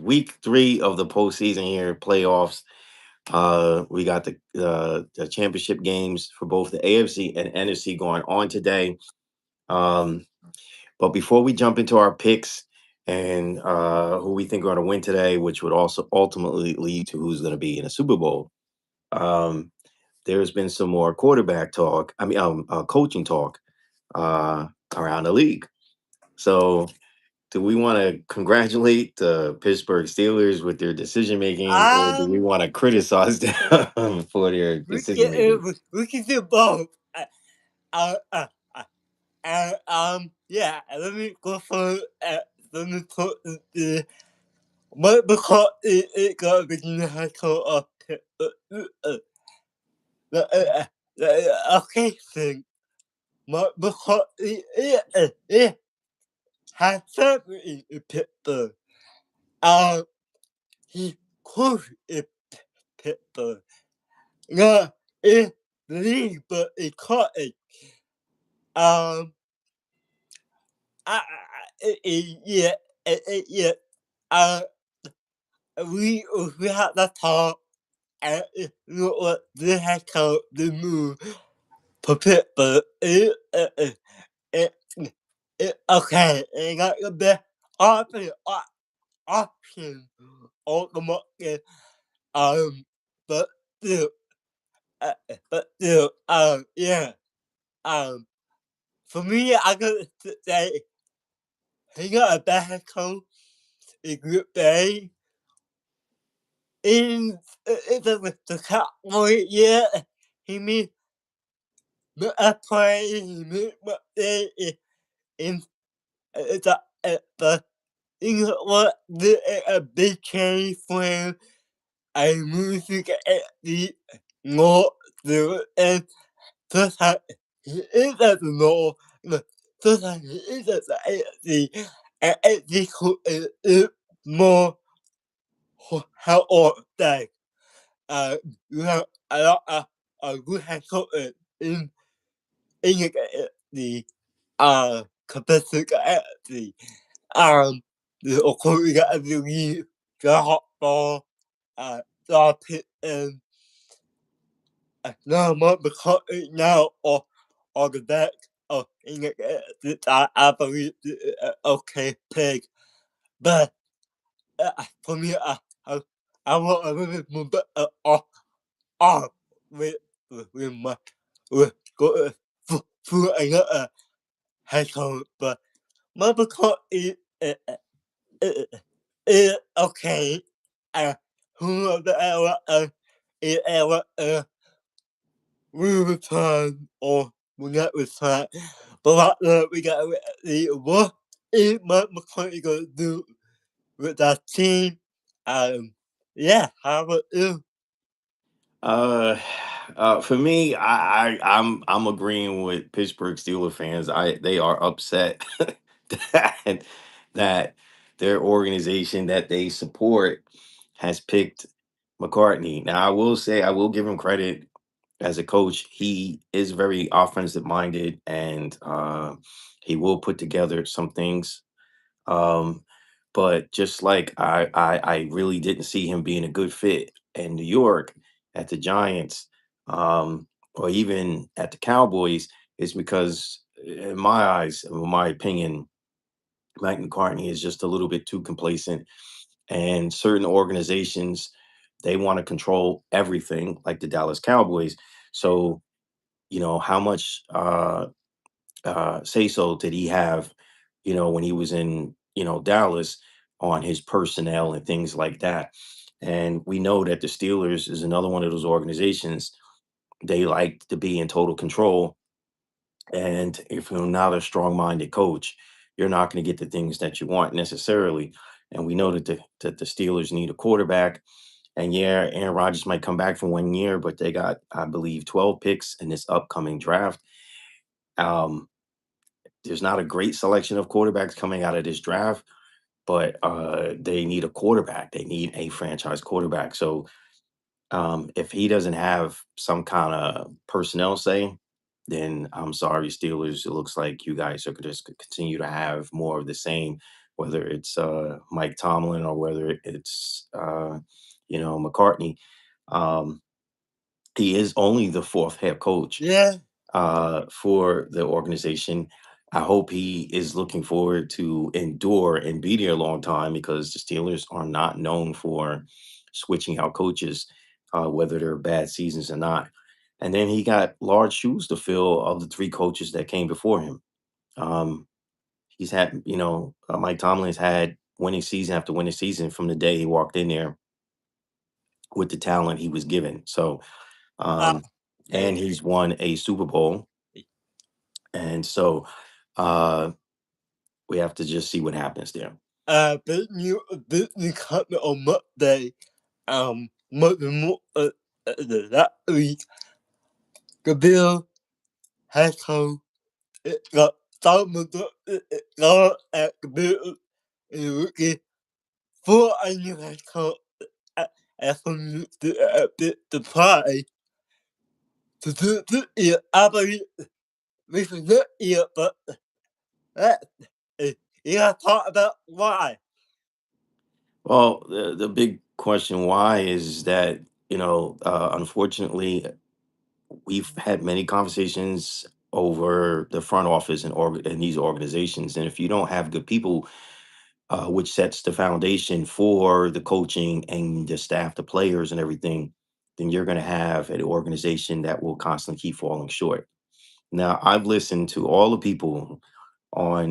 week 3 of the postseason here, playoffs. We got the championship games for both the AFC and NFC going on today. Um, but before we jump into our picks and who we think are going to win today, which would also ultimately lead to who's going to be in a Super Bowl, um, there's been some more quarterback talk. Coaching talk uh, around the league. So, do we want to congratulate the Pittsburgh Steelers with their decision making, or do we Um, want to criticize them for their decision making? we can do both. Uh, uh, uh, yeah. Let me go for. Let me put the what because it got begin to call up. Okay, thing. What because it has something in Pittsburgh. Um, he could in Pittsburgh. Yeah, in the league, but it caught it. Um, yeah, yeah. Uh, we had that talk, and you know what? They had come the move for Pittsburgh. It, okay, it got the best option on the market. Um, but still, yeah. Um, for me, I could say he got a bad coach in Group A. In the Cowboy, yeah, he made a play. He made what they in the you know what a big change for him. I music at the not the and sometimes he is at the no, sometimes he is at the at the is more how or that you have a lot of good head coach in the competitive at um of course we got the hot ball the pit and now more because now or the back of in I believe okay pig but for me I want a little bit more better off with my with go through another head coach but my because it okay who of the era we return or we get returned. But we got the what is Mike McCartney gonna do with that team? Um, yeah, how about you? Uh, for me, I'm agreeing with Pittsburgh Steelers fans. They are upset that that their organization that they support has picked McCartney. Now, I will say I will give him credit as a coach. He is very offensive minded, and he will put together some things. Um, but just like I really didn't see him being a good fit in New York at the Giants, or even at the Cowboys, is because, in my eyes, in my opinion, Mike McCartney is just a little bit too complacent. And certain organizations, they want to control everything, like the Dallas Cowboys. So, how much say so did he have, when he was in, Dallas on his personnel and things like that. And we know that the Steelers is another one of those organizations. They like to be in total control. And if you're not a strong minded coach, you're not going to get the things that you want necessarily. And we know that the Steelers need a quarterback. And yeah, Aaron Rodgers might come back for 1 year, but they got, I believe, 12 picks in this upcoming draft. Um, there's not a great selection of quarterbacks coming out of this draft, but they need a quarterback. They need a franchise quarterback. So if he doesn't have some kind of personnel say, then I'm sorry, Steelers. It looks like you guys are just gonna continue to have more of the same. whether it's Mike Tomlin or whether it's McCartney. Um, he is only the fourth head coach Yeah. for the organization. I hope he is looking forward to endure and be there a long time because the Steelers are not known for switching out coaches, whether they're bad seasons or not. And then he got large shoes to fill of the three coaches that came before him. Um, he's had, Mike Tomlin's had winning season after winning season from the day he walked in there with the talent he was given. So, Uh, um, eh, and he's won a Super Bowl. And so, uh, we have to just see what happens there. Big new comment on Monday. Monday that week, the bill has come. It got some of it got at the bill in the rookie for a new head coach. And from the prize to I believe we should not eat, but that you gotta talk about why. Well, the big question why is that, unfortunately, we've had many conversations over the front office and these organizations. And if you don't have good people, which sets the foundation for the coaching and the staff, the players, and everything, then you're going to have an organization that will constantly keep falling short. Now, I've listened to all the people on,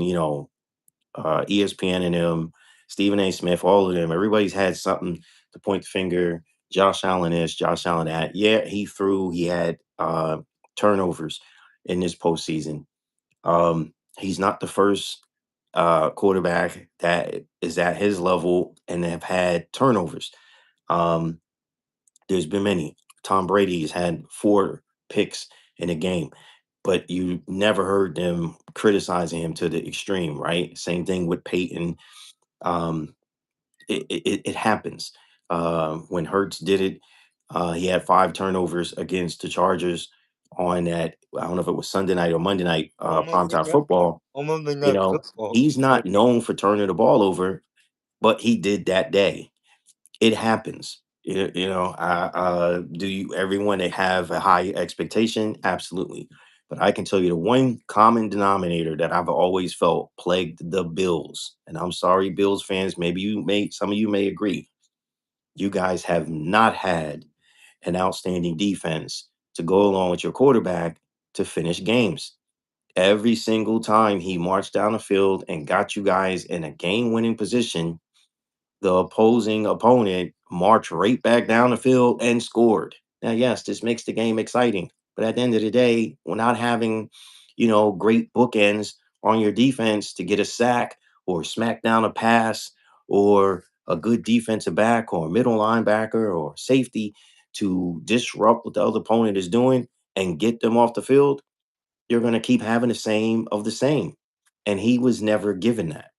ESPN and them, Stephen A. Smith, all of them. Everybody's had something to point the finger. Josh Allen this, Josh Allen that. Yeah, he threw. He had turnovers in this postseason. He's not the first quarterback that is at his level and have had turnovers. Um, there's been many. Tom Brady has had 4 picks in a game, but you never heard them criticizing him to the extreme, right? Same thing with Peyton. Um, it happens. When Hertz did it, he had 5 turnovers against the Chargers on that. I don't know if it was Sunday night or Monday night Almost primetime enough. football. Almost You enough know, football. he's not known for turning the ball over, but he did that day. It happens. Do you everyone they have a high expectation? Absolutely. But I can tell you the one common denominator that I've always felt plagued the Bills, and I'm sorry, Bills fans, maybe some of you may agree. You guys have not had an outstanding defense to go along with your quarterback to finish games. Every single time he marched down the field and got you guys in a game winning position, the opposing opponent marched right back down the field and scored. Now, yes, this makes the game exciting, but at the end of the day, we're not having, great bookends on your defense to get a sack or smack down a pass or a good defensive back or middle linebacker or safety to disrupt what the other opponent is doing and get them off the field. You're going to keep having the same of the same. And he was never given that.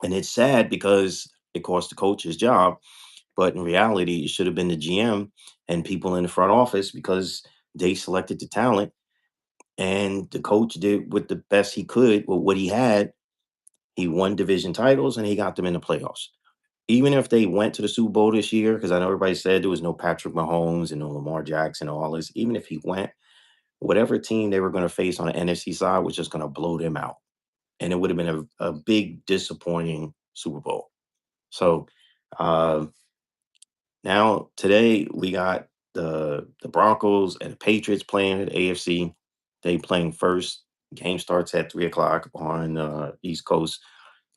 And it's sad because it cost the coach his job, but in reality, it should have been the GM and people in the front office because they selected the talent and the coach did with the best he could with what he had. He won division titles and he got them in the playoffs. Even if they went to the Super Bowl this year, because I know everybody said there was no Patrick Mahomes and no Lamar Jackson and all this, even if he went, whatever team they were going to face on the NFC side was just going to blow them out. And it would have been a big disappointing Super Bowl. So uh, now today we got the Broncos and the Patriots playing at AFC. They playing first. Game starts at 3 o'clock on East Coast.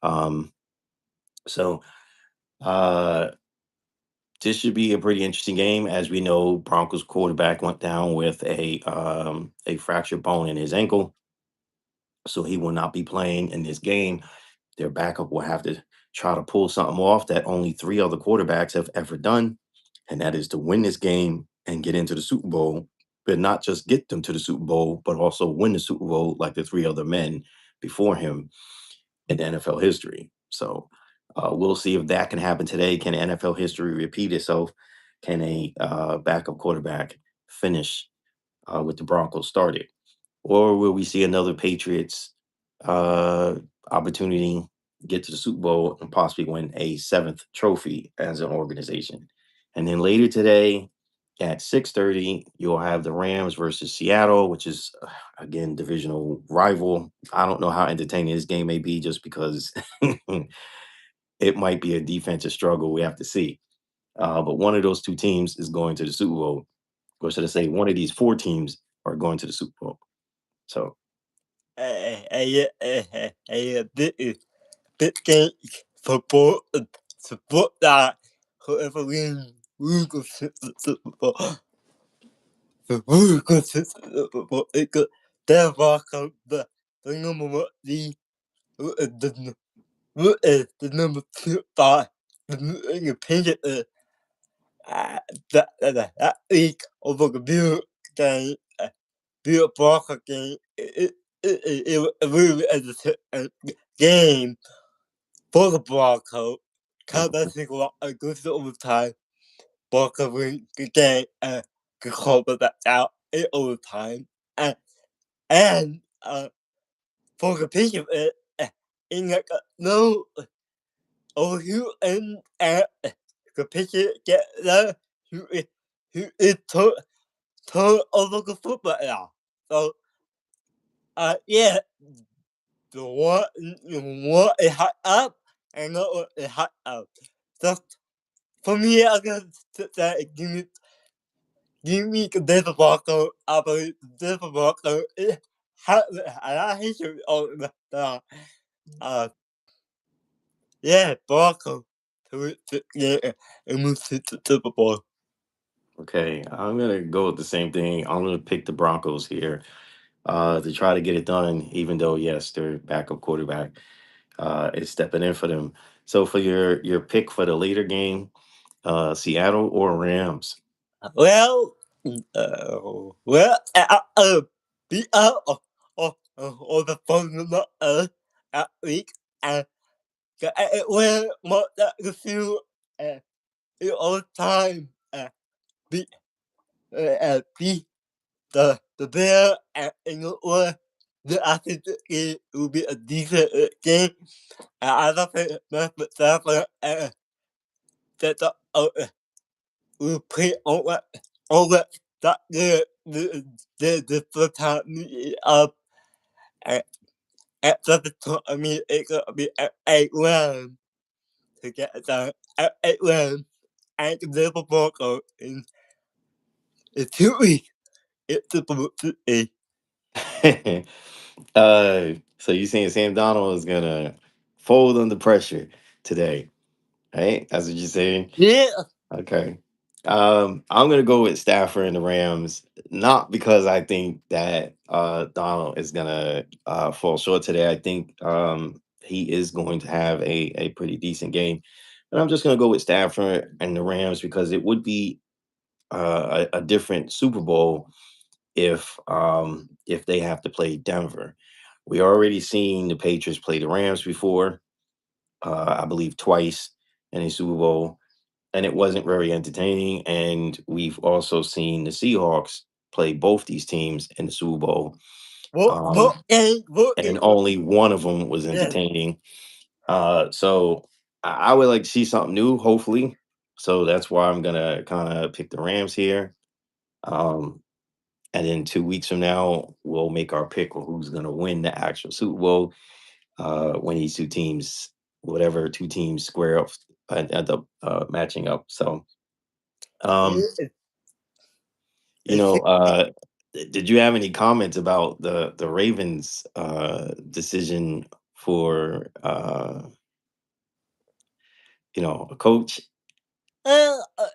Um, so uh, this should be a pretty interesting game. As we know, Broncos quarterback went down with a fractured bone in his ankle, so he will not be playing in this game. Their backup will have to try to pull something off that only 3 other quarterbacks have ever done, and that is to win this game and get into the Super Bowl, but not just get them to the Super Bowl, but also win the Super Bowl like the 3 other men before him in the NFL history. So we'll see if that can happen today. Can NFL history repeat itself? Can a backup quarterback finish with the Broncos started? Or will we see another Patriots uh, opportunity get to the Super Bowl and possibly win a seventh trophy as an organization. And then later today at 6:30, you'll have the Rams versus Seattle, which is again divisional rival. I don't know how entertaining this game may be just because it might be a defensive struggle. We have to see. But one of those two teams is going to the Super Bowl, or should I say, one of these four teams are going to the Super Bowl. So, big game support that whoever wins will go to the Super Bowl. The will go to the Super Bowl. It could therefore come the number one the the number two by the opinion that week over the Bill game, Bill Barker game. It was really a game for the Broncos. Cause think a good overtime. Barker win the game and could cover that out in overtime. And for the piece of it, in like no or who and the picture get there who is turn over the football now. So yeah, the one is hot up and the other is hot up. So for me, I guess that give me the Denver Broncos. I believe the Denver Broncos has a history of the yeah Broncos to yeah and move to the Super Bowl. okay, I'm gonna go with the same thing. I'm gonna pick the Broncos here to try to get it done, even though yes, their backup quarterback is stepping in for them. So for your pick for the later game, Seattle or Rams? Well, well, be out of the phone at week and well, more that the few all the time be be the bear and I think it will be a decent game. I don't think myself that we play over that the first time up at the top. I mean, it's gonna be at 8 rounds to get it done. At 8 rounds, and the Liverpool go in 2 weeks. It's supposed to be. So you saying Sam Donald is gonna fold under pressure today, right? That's what you're saying. Yeah. Okay. I'm gonna go with Stafford and the Rams, not because I think that Donald is gonna fall short today. I think he is going to have a pretty decent game. But I'm just gonna go with Stafford and the Rams because it would be a different Super Bowl if they have to play Denver. We already seen the Patriots play the Rams before, I believe twice in a Super Bowl, and it wasn't very entertaining. And we've also seen the Seahawks play both these teams in the Super Bowl, What game? What game? and only one of them was Yeah. entertaining. So I would like to see something new, hopefully. So that's why I'm gonna kind of pick the Rams here. Um, and then 2 weeks from now, we'll make our pick of who's gonna win the actual Super Bowl. When these two teams, whatever two teams square up and end up matching up. So um, Yeah. you know, did you have any comments about the Ravens decision for a coach? Uh, uh,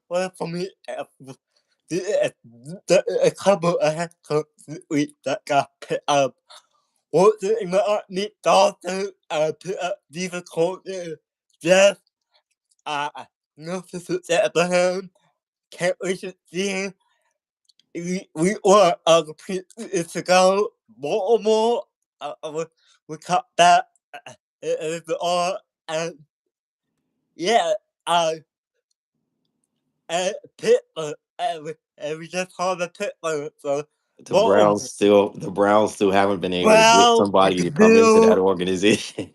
well, for me, a couple of weeks that got put up. What the Nick Dawson put up these coaches? Yes, no success for him. Can't wait to see him. We were it's to go more. We cut that. It's all and yeah. And Pittsburgh, and we just called the Pittsburgh. So Baltimore The Browns still haven't been able to get Browns, somebody the to come into that Bills, organization.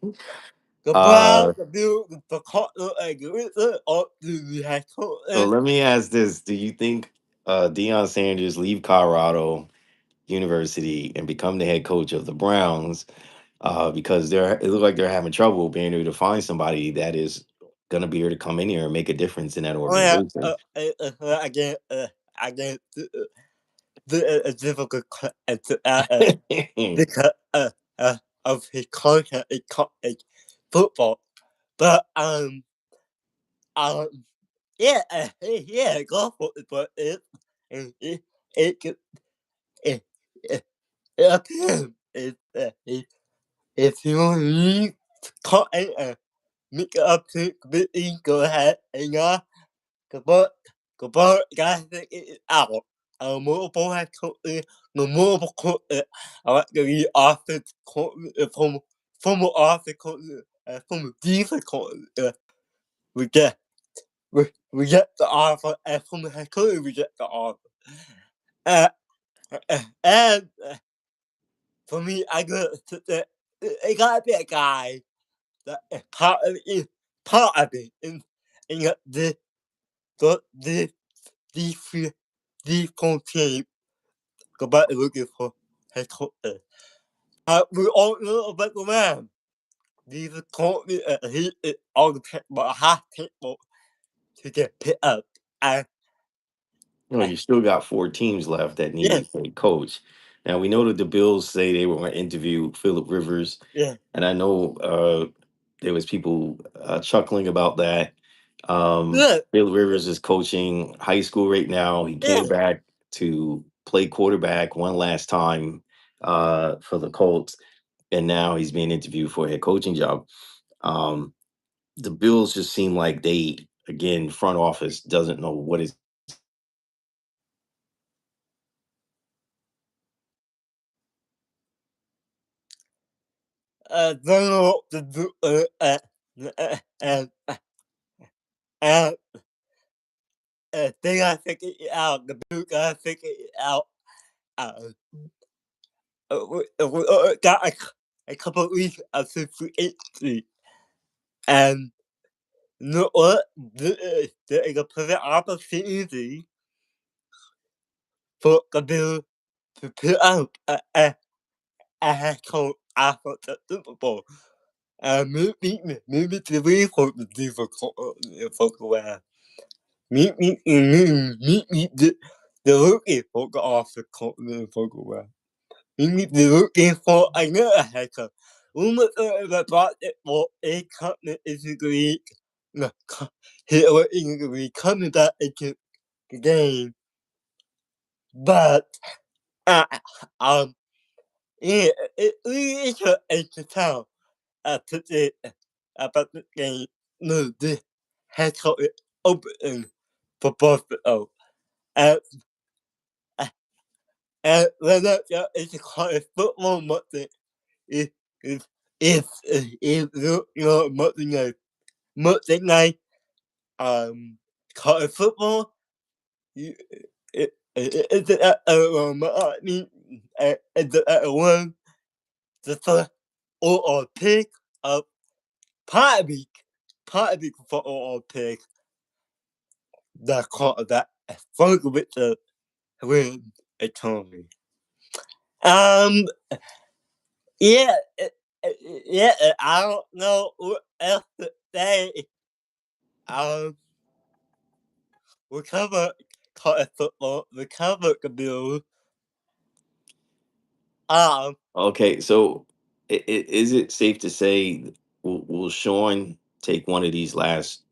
the uh Browns, the Bills, the Cardinals, and the head coach. so let me ask this. Do you think Deion Sanders leave Colorado University and become the head coach of the Browns? Because it looks like they're having trouble being able to find somebody that is gonna be able to come in here and make a difference in that Oh yeah, organization. again, the difficult Yeah, because of his content in football, but um yeah, go for it, but it could it it it appears if you need content make it up to me, go ahead and Gabor Gabor guys it out. Multiple head coach, the multiple coach. I like the offense coach from the offense coach, from the defense coach. We get we get the offer, and from the head coach we get the offer. Uh, and for me, I got it gotta be a guy that is part of it in the the the team about looking for head coach. We all know about the man. These are currently he is on the table, half table to get picked up. And you still got 4 teams left that yeah, need a coach. Now we know that the Bills say they were going to interview Philip Rivers, yeah, and I know there was people chuckling about that. yeah, Philip Rivers is coaching high school right now. He yeah. came back to play quarterback one last time for the Colts, and now he's being interviewed for a head coaching job. Um, the Bills just seem like they, again, front office doesn't know what is. Don't know what to do. And and they gotta figure it out. The blue gotta figure it out. Uh, we got a couple of weeks of free agency, and you know what? There is a perfect opportunity for the Bills to put up a head coach after the Super Bowl. Maybe the way for the difficult aware. Meet the looking for the off the continent for aware. Meet the looking for another head coach. Rumors about it for a continent is the Greek. No, here in the Greek coming back into the game. But, uh, um, yeah, it really is a tell today about the game. No, the head coach is open for both of them. And, uh, and when that is a college football Monday, it is Monday night, college football. You, it's at I mean, it's at one the first or pick of probably for or pick that caught that fuck with the win economy. Um, yeah, yeah, I don't know what else to say. Um, we covered college football, we covered the Bills. Um, Okay, so is it safe to say will Sean take one of these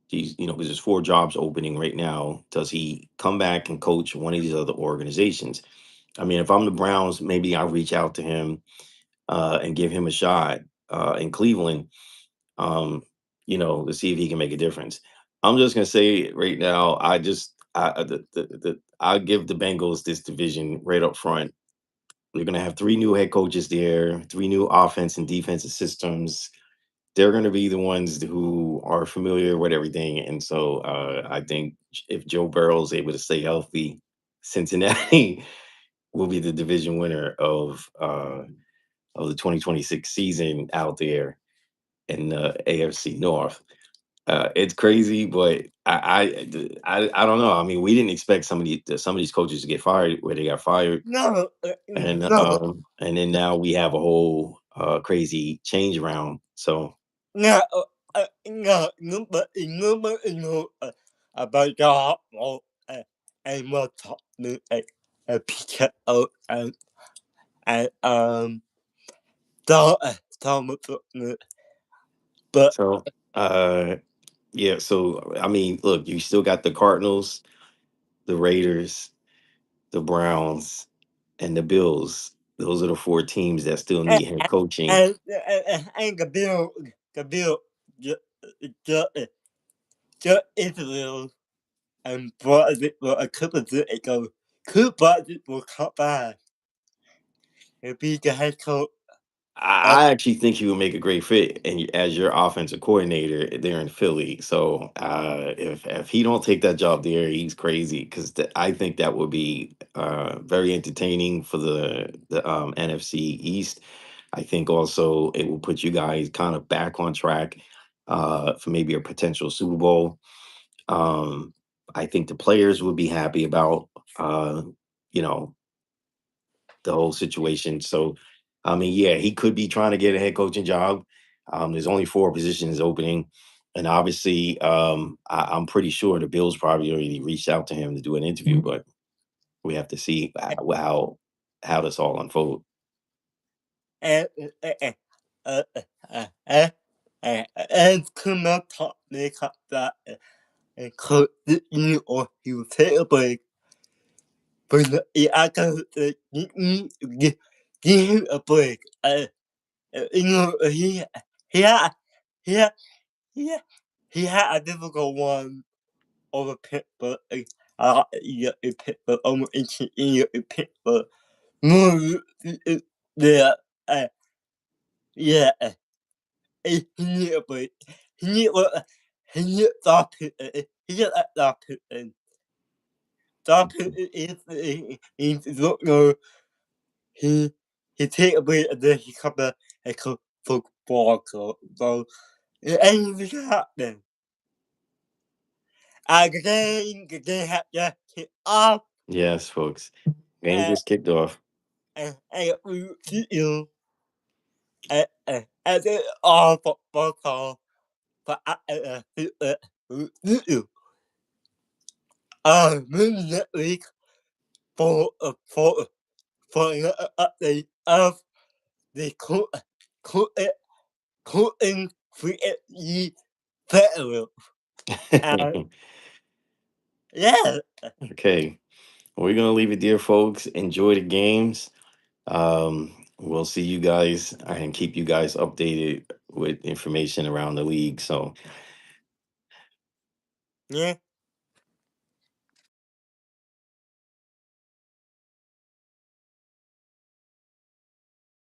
because there's 4 jobs opening right now? Does he come back and coach one of these other organizations? I mean, if I'm the Browns, maybe I'll reach out to him and give him a shot in Cleveland, um, to see if he can make a difference. I'm just gonna say right now, I give the Bengals this division right up front. We're going to have 3 new head coaches there, 3 new offense and defensive systems. They're going to be the ones who are familiar with everything. And so I think if Joe Burrow is able to stay healthy, Cincinnati will be the division winner of the 2026 season out there in the AFC North. It's crazy, but I don't know. I mean, we didn't expect some of these coaches to get fired where they got fired, No, no, and then now we have a whole crazy change around. So no, no, no, about that, well, and we'll talk to a picture out and Thomas, but so uh yeah, so I mean, look, you still got the Cardinals, the Raiders, the Browns, and the Bills. Those are the four teams that still and need head coaching. and the bill, just, just, just Israel and brought it for a couple of years ago. Could Budget will come back and be the head coach of I actually think he would make a great fit, and as your offensive coordinator there in Philly. So if he don't take that job there, he's crazy because I think that would be very entertaining for the NFC East. I think also it will put you guys kind of back on track for maybe a potential Super Bowl. Um, I think the players would be happy about uh, you know the whole situation. So, I mean, yeah, he could be trying to get a head coaching job. There's only four positions opening, and obviously, I'm pretty sure the Bills probably already reached out to him to do an interview, but we have to see how this all unfolds. and uh, uh, uh, and come up top make up that and coach you or he will take a break. But I can give him a break. He had he had he had, he had a difficult one over Pittsburgh. Yeah, in Pittsburgh, almost in Pittsburgh. No, yeah, uh, yeah. He need a break. He need he need stop it. He just stop it. And stop it is not know he take a break and then he come back and cook football club. So anything can happen. Again have to kick off Yes, folks. Game and just kicked off. we see you and then all football call but you maybe next week for for an update of the cooking free federal. And yeah, Okay, we're gonna leave it there, folks. Enjoy the games. We'll see you guys and keep you guys updated with information around the league. So yeah.